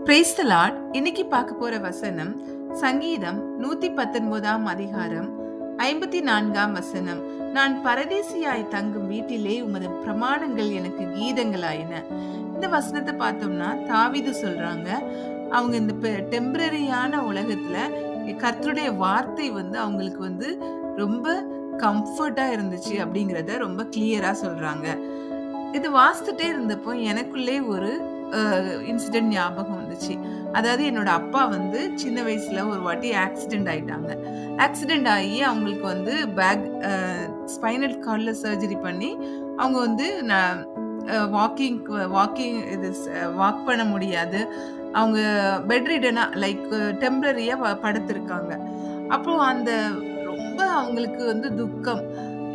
Praise the Lord. இன்னைக்கு பார்க்க போற வசனம் சங்கீதம் 119ஆம் அதிகாரம் 54ஆம் வசனம். நான் பரதேசியாய் தங்கும் வீட்டிலே உமது பிரமாணங்கள் எனக்கு கீதங்களாயின. இந்த வசனத்தை பார்த்தோம்னா தாவீது சொல்றாங்க, அவங்க இந்த டெம்பரரியான உலகத்துல கர்த்தருடைய வார்த்தை அவங்களுக்கு ரொம்ப கம்ஃபர்ட்டா இருந்துச்சு அப்படிங்கறத ரொம்ப கிளியரா சொல்றாங்க. இது வாசித்துட்டே இருந்தப்போ எனக்குள்ளே ஒரு இன்சிடென்ட் ஞாபகம் வந்துச்சு. அதாவது என்னோட அப்பா சின்ன வயசுல ஒரு வாட்டி ஆக்சிடென்ட் ஆயிட்டாங்க. ஆக்சிடென்ட் ஆகி அவங்களுக்கு பேக் ஸ்பைனல் கார்ட்ல சர்ஜரி பண்ணி அவங்க வாக்கிங் வாக்கிங் இது வாக் பண்ண முடியாது. அவங்க பெட் ரிடனா லைக் டெம்பரரியா படுத்திருக்காங்க. அப்போ அந்த ரொம்ப அவங்களுக்கு துக்கம்.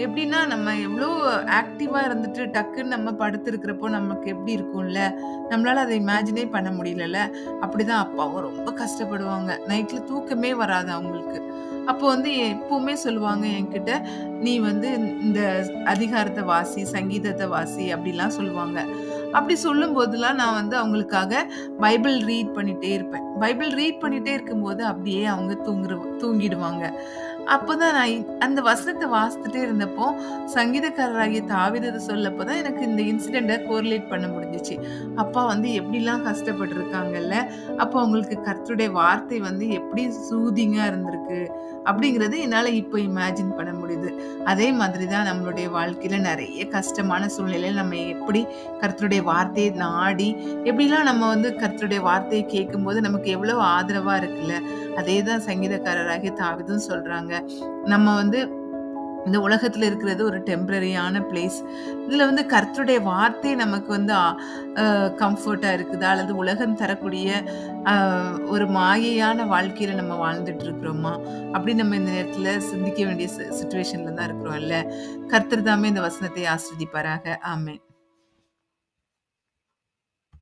எப்படின்னா, நம்ம எவ்ளோ ஆக்டிவா இருந்துட்டு டக்குன்னு நம்ம படுத்திருக்கிறப்போ நமக்கு எப்படி இருக்கும்ல, நம்மளால அத இமேஜினே பண்ண முடியலல்ல. அப்படிதான் அப்பாவும் ரொம்ப கஷ்டப்படுவாங்க. நைட்ல தூக்கமே வராது அவங்களுக்கு. அப்போ எப்பவுமே சொல்லுவாங்க என்கிட்ட, "நீ இந்த அதிகாரத்த வாசி, சங்கீதத்த வாசி" அப்படிலாம் சொல்லுவாங்க. அப்படி சொல்லும்போதெல்லாம் நான் அவங்களுக்காக பைபிள் ரீட் பண்ணிட்டே இருப்பேன். பைபிள் ரீட் பண்ணிட்டே இருக்கும்போது அப்படியே அவங்க தூங்கிடுவாங்க. அப்பதான் நான் அந்த வசனத்த வாசித்துட்டே இருந்தப்போ, சங்கீதக்காரராகிய தாவீது அத சொல்லப்பதான் எனக்கு இந்த இன்சிடென்ட்ட கோரிலேட் பண்ண முடிஞ்சுச்சு. அப்பா எப்படிலாம் கஷ்டப்பட்டுருக்காங்கல்ல. அப்போ அவங்களுக்கு கர்த்தருடைய வார்த்தை எப்படி சூதிங்கா இருந்திருக்கு. அப்படிங்கிறது என்னால இப்ப இமேஜின் பண்ண முடியுது. அதே மாதிரி தான் நம்மளுடைய வாழ்க்கையில நெறைய கஷ்டமான சூழ்நிலையில நம்ம எப்படி கர்த்தருடைய வார்த்தையை நாடி, எப்படிலாம் நம்ம கர்த்தருடைய வார்த்தையை கேட்கும்போது நமக்கு எவ்வளவு ஆதரவா இருக்குல்ல. அதேதான் சங்கீதக்காரராகிய தாவீதும் சொல்றாங்க. நம்ம இந்த உலகத்துல இருக்கிறது ஒரு டெம்பரரியான பிளேஸ். இதுல கர்த்தருடைய வார்த்தை நமக்கு கம்ஃபர்ட்டா இருக்குதா? அல்லது உலகம் தரக்கூடிய ஒரு மாயையான வாழ்க்கையில நம்ம வாழ்ந்துட்டு இருக்கிறோமா? அப்படி நம்ம இந்த நேரத்துல சிந்திக்க வேண்டிய சிச்சுவேஷன்ல தான் இருக்கிறோம் இல்ல. கர்த்தர் தாமே இந்த வசனத்தை ஆசீர்வதிப்பாராக. ஆமென்.